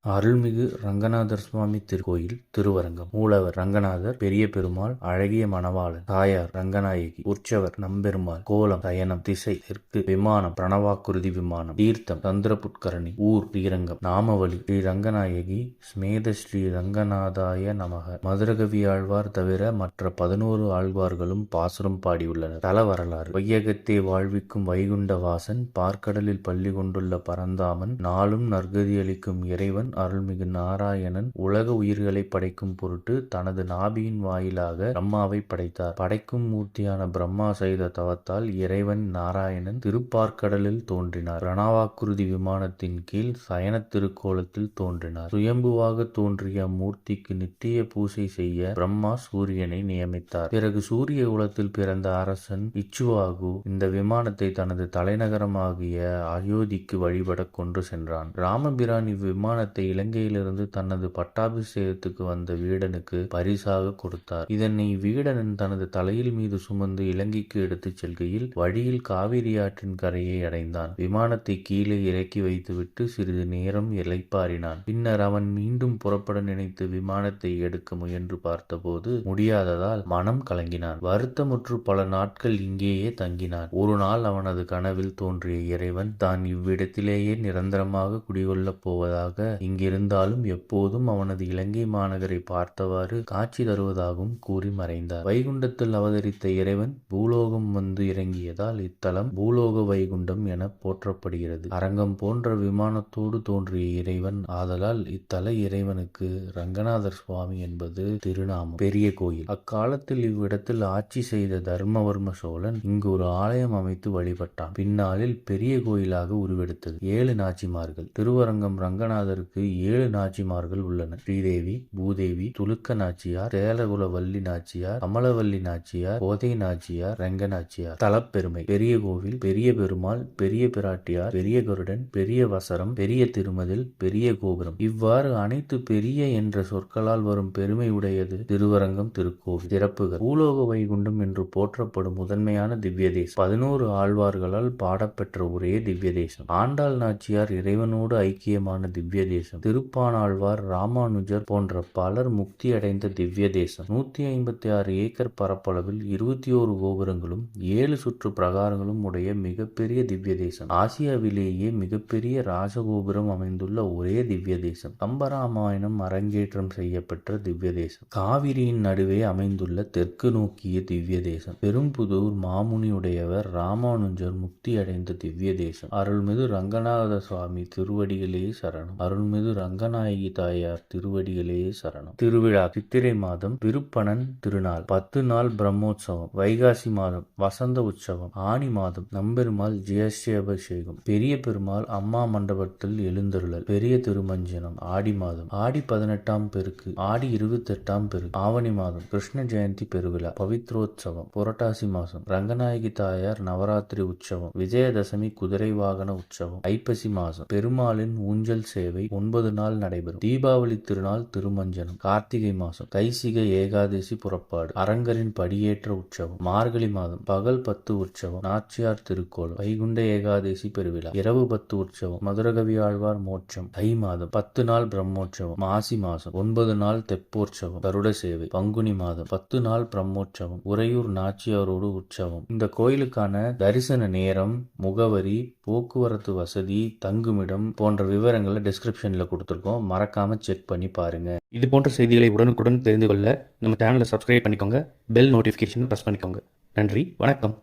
அருள்மிகு ரங்கநாதர் சுவாமி திருக்கோயில் திருவரங்கம். மூலவர் ரங்கநாதர், பெரிய பெருமாள் அழகிய மணவாளன், தாயார் ரங்கநாயகி, உற்சவர் நம்பெருமாள், கோலம் சயனம், திசை தெற்கு, விமானம் பிரணவாக்குருதி விமானம், தீர்த்தம் சந்திரபுட்கரணி, ஊர் ஸ்ரீரங்கம், நாமவழி ஸ்ரீ ரங்கநாயகி ஸ்மேத ஸ்ரீ ரங்கநாதாய நமக. மதுரகவி ஆழ்வார் தவிர மற்ற 11 ஆழ்வார்களும் பாசுரம் பாடியுள்ளனர். தல வரலாறு: வையகத்தே வாழ்விக்கும் வைகுண்ட வாசன், பார்க்கடலில் பள்ளி கொண்டுள்ள பரந்தாமன், நாளும் நற்கதியளிக்கும் இறைவன் அருள்மிகு நாராயணன் உலக உயிர்களை படைக்கும் பொருட்டு தனது நாபியின் வாயிலாக பிரம்மாவை படைத்தார். படைக்கும் மூர்த்தியான பிரம்மா செய்த தவத்தால் இறைவன் நாராயணன் திருப்பார்க்கடலில் தோன்றினார். பிரணவாக்குருதி விமானத்தின் கீழ் சயன திருக்கோலத்தில் தோன்றினார். சுயம்புவாக தோன்றிய மூர்த்திக்கு நித்திய பூசை செய்ய பிரம்மா சூரியனை நியமித்தார். பிறகு சூரிய குலத்தில் பிறந்த அரசன் இச்சுவாகு இந்த விமானத்தை தனது தலைநகரமாகிய அயோத்திக்கு வழிபட கொண்டு சென்றான். ராமபிரான் இவ்விமானத்தை இலங்கையிலிருந்து தனது பட்டாபிஷேகத்துக்கு வந்த வீடனுக்கு பரிசாக கொடுத்தார். இதனை வீடனன் தனது தலையில் மீது சுமந்து இலங்கைக்கு எடுத்துச் செல்கையில் வழியில் காவிரி ஆற்றின் கரையை அடைந்தான். விமானத்தை கீழே இறக்கி வைத்துவிட்டு சிறிது நேரம் இளைப்பாறினான். பின்னர் அவன் மீண்டும் புறப்பட நினைத்து விமானத்தை எடுக்க முயன்று பார்த்தபோது முடியாததால் மனம் கலங்கினான். வருத்தமுற்று பல நாட்கள் இங்கேயே தங்கினான். ஒரு நாள் அவனது கனவில் தோன்றிய இறைவன் தான் இவ்விடத்திலேயே நிரந்தரமாக குடிகொள்ளப் போவதாக, இங்கிருந்தாலும் எப்போதும் அவனது இலங்கை மாநகரை பார்த்தவாறு காட்சி தருவதாகவும் கூறி மறைந்தார். வைகுண்டத்தில் அவதரித்த இறைவன் பூலோகம் வந்து இறங்கியதால் இத்தலம் பூலோக வைகுண்டம் என போற்றப்படுகிறது. அரங்கம் போன்ற விமானத்தோடு தோன்றிய இறைவன் ஆதலால் இத்தல இறைவனுக்கு ரங்கநாதர் சுவாமி என்பது திருநாமம். பெரிய கோயில்: அக்காலத்தில் இவ்விடத்தில் ஆட்சி செய்த தர்மவர்ம சோழன் இங்கு ஒரு ஆலயம் அமைத்து வழிபட்டான். பின்னாளில் பெரிய கோயிலாக உருவெடுத்தது. 7 நாச்சிமார்கள். திருவரங்கம் ரங்கநாதருக்கு 7 நாச்சிமார்கள் உள்ளனர். ஸ்ரீதேவி, பூதேவி, துலுக்க நாச்சியார், சேலகுல வள்ளி நாச்சியார், கமலவல்லி நாச்சியார், கோதை நாச்சியார், ரங்க நாச்சியார். தலப்பெருமை: பெரிய கோவில், பெரிய பெருமாள், பெரிய பிராட்டியார், பெரிய கருடன், பெரிய வசரம், பெரிய திருமதில், பெரிய கோபுரம். இவ்வாறு அனைத்து பெரிய என்ற சொற்களால் வரும் பெருமை உடையது திருவரங்கம் திருக்கோவில். சிறப்புகள்: பூலோக வைகுண்டம் என்று போற்றப்படும் முதன்மையான திவ்ய தேசம். 11 ஆழ்வார்களால் பாடப்பெற்ற ஒரே திவ்ய தேசம். ஆண்டாள் நாச்சியார் இறைவனோடு ஐக்கியமான திவ்ய தேசம். திருப்பாணாழ்வார், ராமானுஜர் போன்ற பலர் முக்தி அடைந்த திவ்ய தேசம். 156 ஏக்கர் பரப்பளவில் 21 கோபுரங்களும் 7 சுற்று பிரகாரங்களும் உடைய மிகப்பெரிய திவ்ய தேசம். ஆசியாவிலேயே மிகப்பெரிய ராஜகோபுரம் அமைந்துள்ள ஒரே திவ்ய தேசம். கம்பராமாயணம் அரங்கேற்றம் செய்யப்பெற்ற திவ்ய தேசம். காவிரியின் நடுவே அமைந்துள்ள தெற்கு நோக்கிய திவ்ய தேசம். பெரும்புதூர் மாமுனியுடையவர் ராமானுஜர் முக்தி அடைந்த திவ்ய தேசம். அருள்மிகு ரங்கநாத சுவாமி திருவடிகளே சரணம். அருள்மிகு ரங்கநாயகி தாயார் திருவடிகளே சரணம். திருவிழா: சித்திரை மாதம் விருப்பணன் திருநாள், 10 நாள் பிரம்மோற்சவம். வைகாசி மாதம் வசந்த உற்சவம். ஆனி மாதம் நம்பெருமாள் ஜெயஸ்ரீஅபிஷேகம். பெரிய பெருமாள் அம்மா மண்டபத்தில் எழுந்தருளல். பெரிய திருமஞ்சனம். ஆடி மாதம் ஆடி 18ஆம் பெருக்கு, ஆடி 28ஆம் பெருக்கு. ஆவணி மாதம் கிருஷ்ண ஜெயந்தி பெருவிழா, பவித்ரோற்சவம். புரட்டாசி மாதம் ரங்கநாயகி தாயார் நவராத்திரி உற்சவம். விஜயதசமி குதிரை வாகன உற்சவம். ஐப்பசி மாதம் பெருமாளின் ஊஞ்சல் சேவை 9 நாள் நடைபெறும். தீபாவளி திருநாள் திருமஞ்சனம். கார்த்திகை மாதம் கைசிக ஏகாதசி புறப்பாடு. அரங்கரின் படியேற்ற உற்சவம். மார்கழி மாதம் பகல் 10 உற்சவம். நாச்சியார் திருக்கோலம். வைகுண்ட ஏகாதசி பெருவிழா. இரவு 10 உற்சவம். மதுரகவி ஆழ்வார் மோட்சம். தை மாதம் 10 நாள் பிரம்மோற்சவம். மாசி மாதம் 9 நாள் தெப்போற்சவம், கருட சேவை. பங்குனி மாதம் 10 நாள் பிரம்மோற்சவம். உறையூர் நாச்சியாரோடு உற்சவம். இந்த கோயிலுக்கான தரிசன நேரம், முகவரி, போக்குவரத்து வசதி, தங்குமிடம் போன்ற விவரங்களை டிஸ்கிரிப்ஷன்ல கொடுத்துருக்கோம். மறக்காம செக் பண்ணி பாருங்க. இது போன்ற செய்திகளை உடனுக்குடன் தெரிந்து கொள்ள நம்ம சேனலை சப்ஸ்கிரைப் பண்ணிக்கோங்க. பெல் நோட்டிஃபிகேஷன் பிரஸ் பண்ணிக்கோங்க. நன்றி, வணக்கம்.